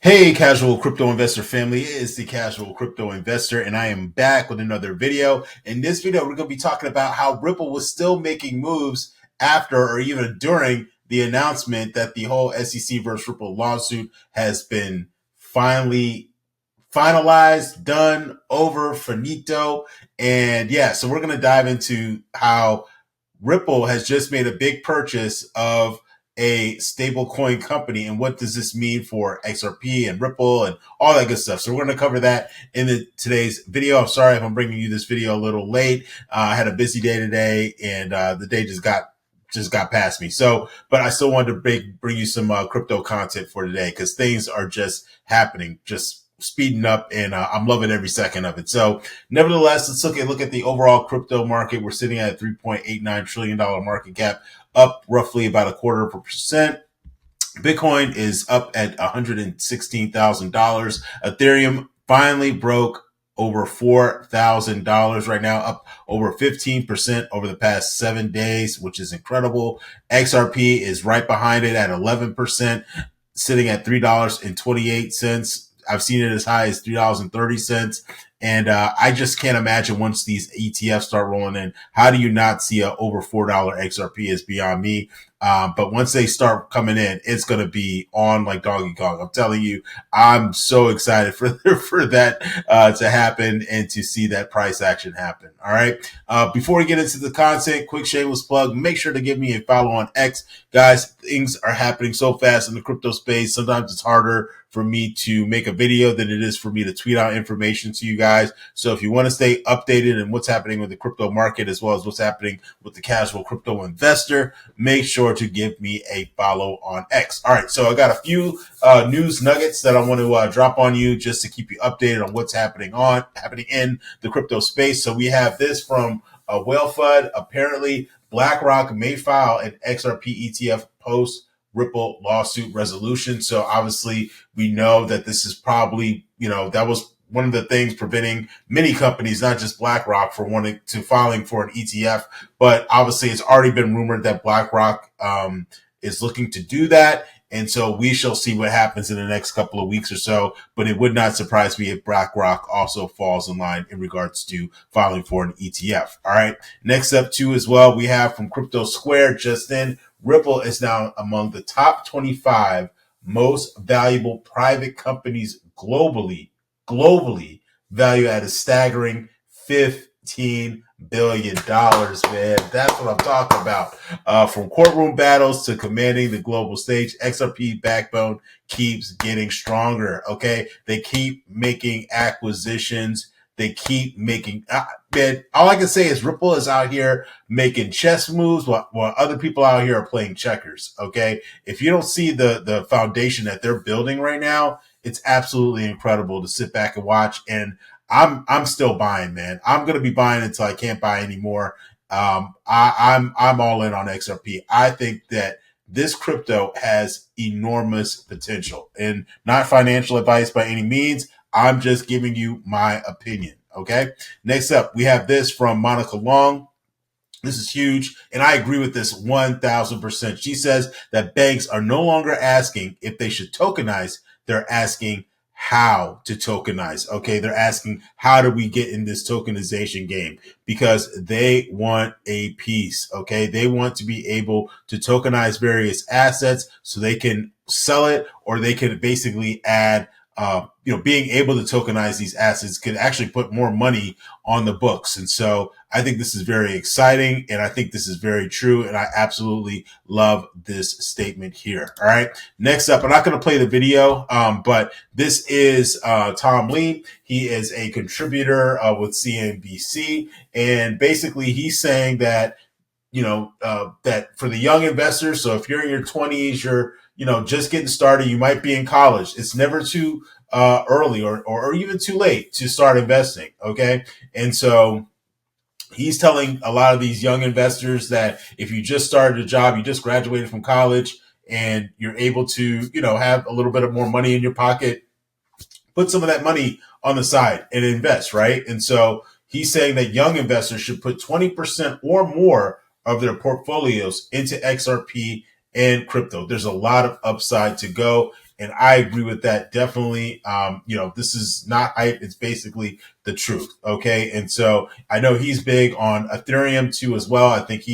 Hey, casual crypto investor family, it is the casual crypto investor, and I am back with another video. In this video, we're going to be talking about how Ripple was still making moves after or even during the announcement that the whole SEC versus Ripple lawsuit has been finally finalized, done, over, finito. And yeah, so we're going to dive into how Ripple has just made a big purchase of a stablecoin company, and what does this mean for XRP and Ripple and all that good stuff. So we're going to cover that in today's video. I'm sorry if I'm bringing you this video a little late. I had a busy day today, and the day just got past me. So, but I still wanted to bring you some crypto content for today because things are just happening, just speeding up, and I'm loving every second of it. So nevertheless, let's look at the overall crypto market. We're sitting at a $3.89 trillion market cap, up roughly about a 0.25%. Bitcoin is up at $116,000. Ethereum finally broke over $4,000 right now, up over 15% over the past 7 days, which is incredible. XRP is right behind it at 11%, sitting at $3.28. I've seen it as high as $3.30. And I just can't imagine once these ETFs start rolling in, how do you not see a over $4 XRP is beyond me. But once they start coming in, it's going to be on like Donkey Kong. I'm telling you, I'm so excited for that to happen and to see that price action happen. All right. Before we get into the content, quick shameless plug, make sure to give me a follow on X. Guys, things are happening so fast in the crypto space. Sometimes it's harder for me to make a video than it is for me to tweet out information to you guys. So if you want to stay updated on what's happening with the crypto market as well as what's happening with the casual crypto investor, make sure to give me a follow on X. All right, so I got a few news nuggets that I want to drop on you just to keep you updated on what's happening in the crypto space. So we have this from Whale Fud. Apparently, BlackRock may file an XRP ETF post Ripple lawsuit resolution. So obviously we know that this is probably, that was one of the things preventing many companies, not just BlackRock, for filing for an ETF. But obviously it's already been rumored that BlackRock is looking to do that. And so we shall see what happens in the next couple of weeks or so. But it would not surprise me if BlackRock also falls in line in regards to filing for an ETF. All right. Next up too as well, we have from Crypto Square just in, Ripple is now among the top 25 most valuable private companies globally, valued at a staggering $15 billion, man. That's what I'm talking about. From courtroom battles to commanding the global stage, XRP backbone keeps getting stronger, okay? They keep making acquisitions. They keep making, man, all I can say is Ripple is out here making chess moves while other people out here are playing checkers, okay? If you don't see the foundation that they're building right now, it's absolutely incredible to sit back and watch. And I'm still buying, man. I'm going to be buying until I can't buy anymore. I'm all in on XRP. I think that this crypto has enormous potential, and not financial advice by any means. I'm just giving you my opinion. Okay. Next up, we have this from Monica Long. This is huge, and I agree with this 1000%. She says that banks are no longer asking if they should tokenize. They're asking how to tokenize. Okay. They're asking, how do we get in this tokenization game? Because they want a piece. Okay. They want to be able to tokenize various assets so they can sell it, or they can basically add being able to tokenize these assets could actually put more money on the books. And so I think this is very exciting, and I think this is very true, and I absolutely love this statement here. All right. Next up, I'm not going to play the video, but this is Tom Lee. He is a contributor with CNBC, and basically he's saying that, that for the young investors, so if you're in your 20s, you're just getting started, you might be in college. It's never too early or even too late to start investing. Okay. And so he's telling a lot of these young investors that if you just started a job, you just graduated from college, and you're able to, have a little bit of more money in your pocket, put some of that money on the side and invest, right? And so he's saying that young investors should put 20% or more of their portfolios into XRP and crypto. There's a lot of upside to go. And I agree with that definitely. This is not hype. It's basically the truth. Okay. And so I know he's big on Ethereum too as well. I think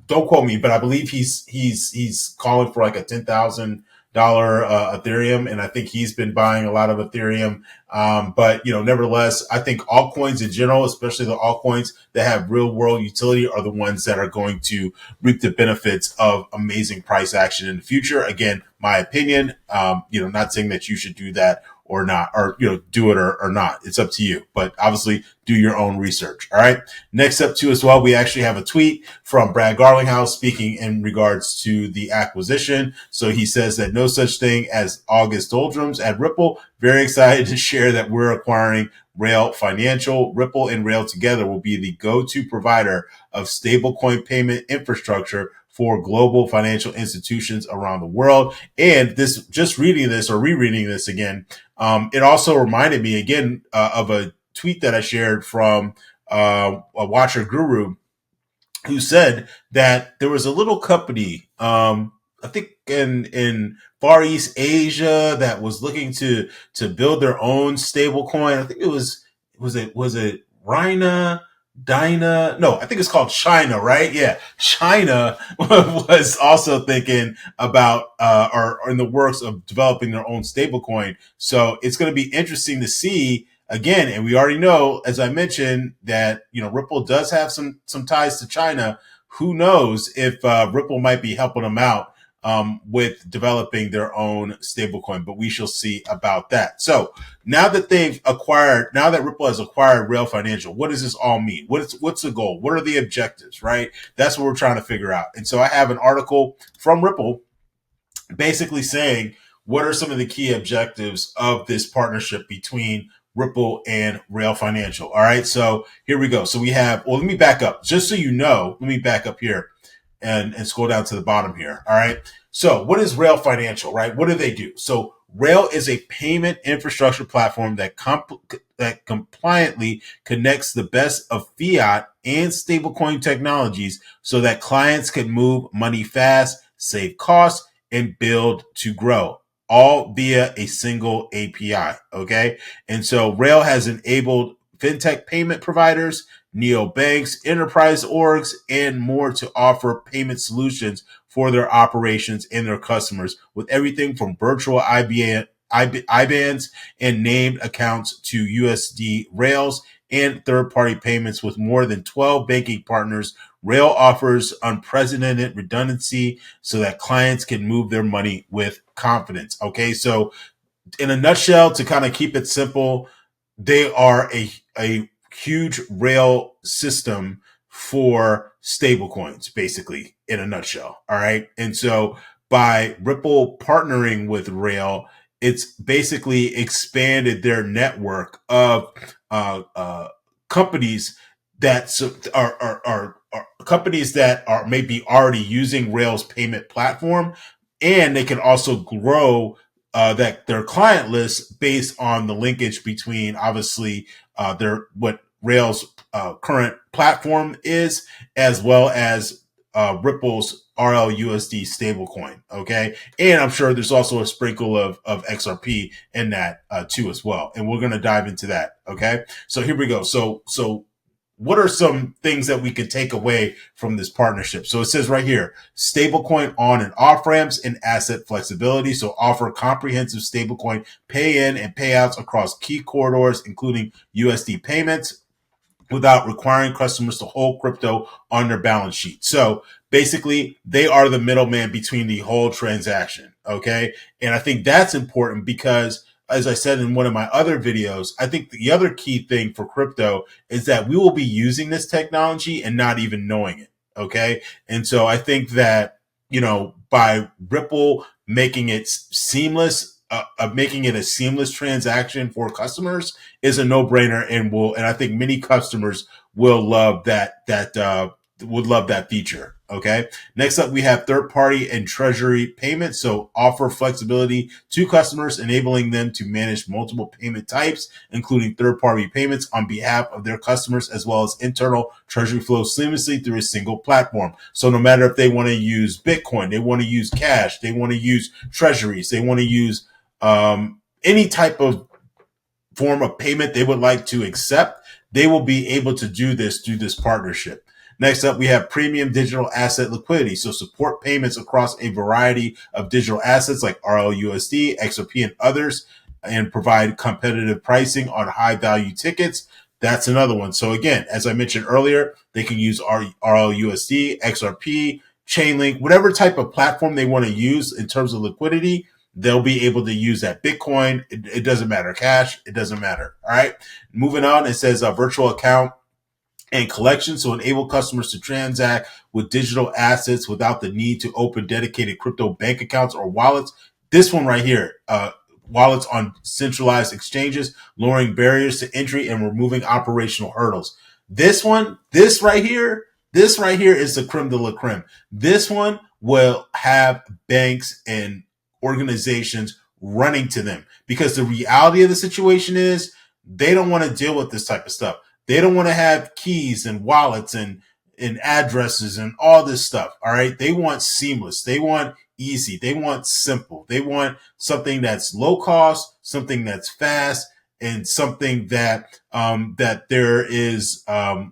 don't quote me, but I believe he's calling for like a $10,000 Ethereum, and I think he's been buying a lot of Ethereum. But nevertheless, I think altcoins in general, especially the altcoins that have real world utility, are the ones that are going to reap the benefits of amazing price action in the future. Again, my opinion. Not saying that you should do that or not, or do it or not. It's up to you. But obviously, do your own research. All right. Next up, too, as well, we actually have a tweet from Brad Garlinghouse speaking in regards to the acquisition. So he says that no such thing as August doldrums at Ripple. Very excited to share that we're acquiring Rail Financial. Ripple and Rail together will be the go-to provider of stablecoin payment infrastructure for global financial institutions around the world. And this, just reading this or rereading this again, it also reminded me again of a tweet that I shared from a Watcher Guru, who said that there was a little company, I think in Far East Asia, that was looking to build their own stable coin. I think was it Rhina, Dyna? No, I think it's called China, right? Yeah, China was also thinking about or in the works of developing their own stable coin. So it's going to be interesting to see again, and we already know, as I mentioned, that Ripple does have some ties to China. Who knows if Ripple might be helping them out with developing their own stablecoin, but we shall see about that. So now that Ripple has acquired Rail Financial, what does this all mean? What's the goal? What are the objectives? Right? That's what we're trying to figure out. And so I have an article from Ripple basically saying what are some of the key objectives of this partnership between Ripple and Rail Financial. All right. So here we go. So we have, let me back up just so you know, let me back up here and scroll down to the bottom here. All right. So what is Rail Financial, right? What do they do? So Rail is a payment infrastructure platform that compliantly connects the best of fiat and stablecoin technologies so that clients can move money fast, save costs, and build to grow, all via a single API. Okay. And so Rail has enabled fintech payment providers, neobanks, enterprise orgs, and more to offer payment solutions for their operations and their customers, with everything from virtual IBANs and named accounts to USD rails and third-party payments. With more than 12 banking partners, Rail offers unprecedented redundancy so that clients can move their money with confidence. Okay, so in a nutshell, to kind of keep it simple, they are a huge rail system for stablecoins, basically, in a nutshell. All right. And so by Ripple partnering with Rail, it's basically expanded their network of companies that are companies that are maybe already using Rail's payment platform, and they can also grow their client list based on the linkage between obviously what Rail's current platform is, as well as Ripple's RLUSD stablecoin. Okay, and I'm sure there's also a sprinkle of XRP in that too as well, and we're going to dive into that. Okay, so here we go. So what are some things that we could take away from this partnership? So it says right here, stablecoin on and off ramps and asset flexibility. So offer comprehensive stablecoin pay in and payouts across key corridors, including USD payments, without requiring customers to hold crypto on their balance sheet. So basically, they are the middleman between the whole transaction. Okay. And I think that's important because, as I said in one of my other videos, I think the other key thing for crypto is that we will be using this technology and not even knowing it. Okay. And so I think that, by Ripple making it seamless, making it a seamless transaction for customers is a no-brainer, and I think many customers will love that would love that feature. Okay. Next up, we have third party and treasury payments. So offer flexibility to customers, enabling them to manage multiple payment types, including third party payments on behalf of their customers, as well as internal treasury flow seamlessly through a single platform. So no matter if they want to use Bitcoin, they want to use cash, they want to use treasuries, they want to use any type of form of payment they would like to accept, they will be able to do this through this partnership. Next up, we have premium digital asset liquidity. So support payments across a variety of digital assets like RLUSD, XRP, and others, and provide competitive pricing on high value tickets. That's another one. So again, as I mentioned earlier, they can use RLUSD, XRP, Chainlink, whatever type of platform they want to use in terms of liquidity, they'll be able to use that. Bitcoin, it doesn't matter. Cash, it doesn't matter. All right. Moving on, it says a virtual account and collection. So enable customers to transact with digital assets without the need to open dedicated crypto bank accounts or wallets. This one right here, wallets on centralized exchanges, lowering barriers to entry and removing operational hurdles. This one, this right here is the creme de la creme. This one will have banks and organizations running to them, because the reality of the situation is they don't want to deal with this type of stuff. They don't want to have keys and wallets and addresses and all this stuff. All right. They want seamless. They want easy. They want simple. They want something that's low cost, something that's fast, and something that that there is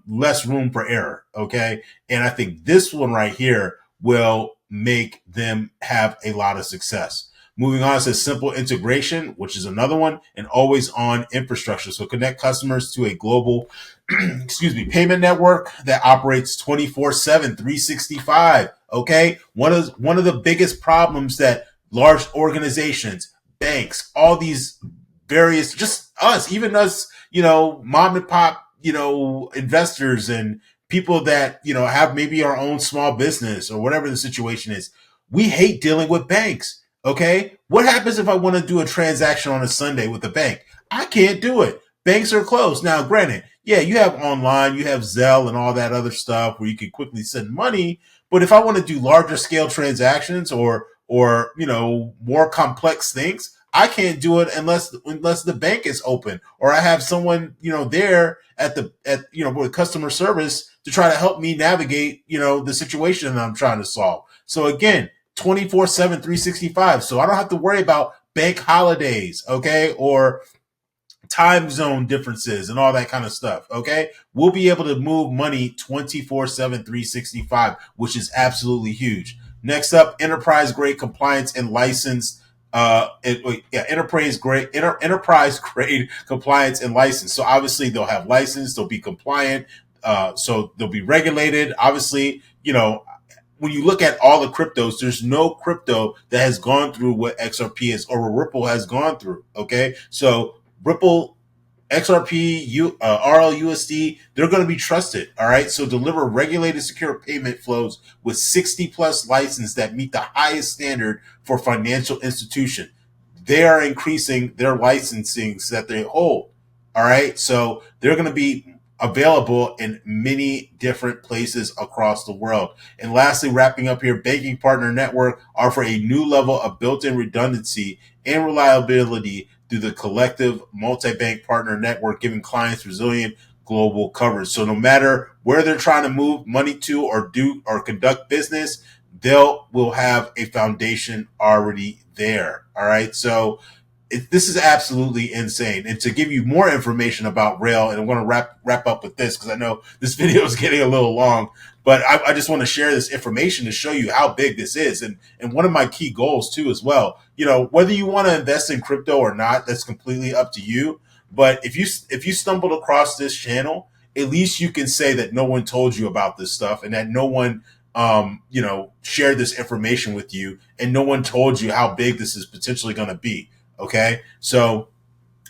less room for error. Okay. And I think this one right here will make them have a lot of success. Moving on, it says simple integration, which is another one, and always on infrastructure. So connect customers to a global, payment network that operates 24/7, 365. Okay. One of the biggest problems that large organizations, banks, all these various, just us, even us, mom and pop, investors and people that, have maybe our own small business or whatever the situation is. We hate dealing with banks. Okay. What happens if I want to do a transaction on a Sunday with a bank? I can't do it. Banks are closed. Now, granted, yeah, you have online, you have Zelle and all that other stuff where you can quickly send money. But if I want to do larger scale transactions or, more complex things, I can't do it unless the bank is open or I have someone, there with customer service to try to help me navigate, the situation that I'm trying to solve. So again, 24/7, 365. So I don't have to worry about bank holidays, okay, or time zone differences and all that kind of stuff, okay? We'll be able to move money 24/7, 365, which is absolutely huge. Next up, enterprise grade compliance and license. Enterprise grade compliance and license. So obviously they'll have license, they'll be compliant, so they'll be regulated. Obviously, when you look at all the cryptos, there's no crypto that has gone through what XRP is or what Ripple has gone through. Okay. So Ripple, XRP, RLUSD, they're going to be trusted. All right. So deliver regulated secure payment flows with 60 plus license that meet the highest standard for financial institution. They are increasing their licensings that they hold. All right. So they're going to be available in many different places across the world. And lastly, wrapping up here, banking partner network offer a new level of built-in redundancy and reliability through the collective multi-bank partner network, giving clients resilient global coverage. So no matter where they're trying to move money to or do or conduct business, will have a foundation already there. All right. So this is absolutely insane. And to give you more information about Rail, and I want to wrap up with this because I know this video is getting a little long, but I just want to share this information to show you how big this is. And one of my key goals too, as well, whether you want to invest in crypto or not, that's completely up to you. But if you stumbled across this channel, at least you can say that no one told you about this stuff and that no one shared this information with you and no one told you how big this is potentially going to be. Okay. So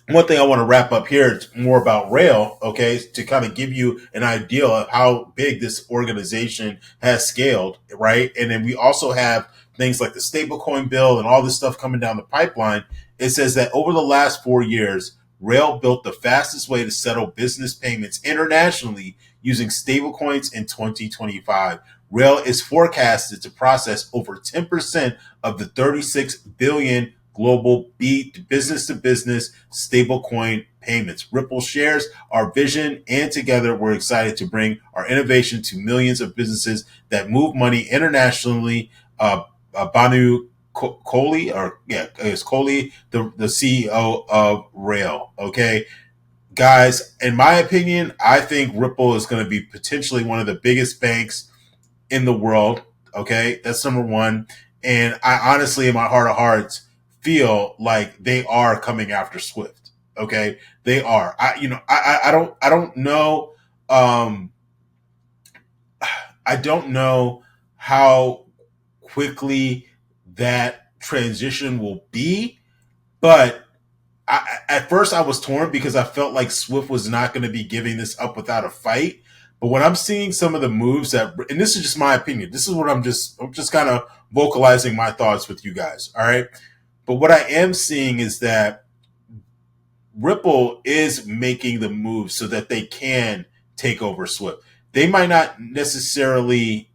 one thing I want to wrap up here is more about Rail, okay, to kind of give you an idea of how big this organization has scaled, right? And then we also have things like the stablecoin bill and all this stuff coming down the pipeline. It says that over the last 4 years, Rail built the fastest way to settle business payments internationally using stablecoins in 2025. Rail is forecasted to process over 10% of the 36 billion global business-to-business stablecoin payments. Ripple shares our vision, and together we're excited to bring our innovation to millions of businesses that move money internationally. Banu Kohli, it's Kohli, the CEO of Rail. Okay, guys, in my opinion, I think Ripple is going to be potentially one of the biggest banks in the world. Okay, that's number one. And I honestly, in my heart of hearts, feel like they are coming after Swift. Okay, they are. I don't know. I don't know how quickly that transition will be, but at first I was torn because I felt like Swift was not going to be giving this up without a fight. But when I'm seeing some of the moves that, and this is just my opinion, this is what I'm just kind of vocalizing my thoughts with you guys. All right. But what I am seeing is that Ripple is making the move so that they can take over Swift. They might not necessarily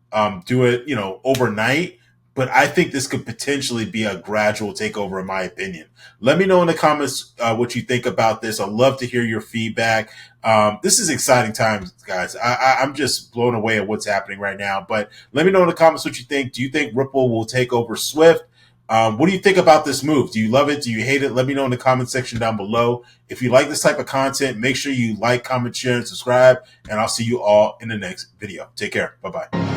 do it, overnight, but I think this could potentially be a gradual takeover, in my opinion. Let me know in the comments what you think about this. I'd love to hear your feedback. This is exciting times, guys. I'm just blown away at what's happening right now. But let me know in the comments what you think. Do you think Ripple will take over Swift? What do you think about this move? Do you love it? Do you hate it? Let me know in the comment section down below. If you like this type of content, make sure you like, comment, share, and subscribe. And I'll see you all in the next video. Take care. Bye-bye.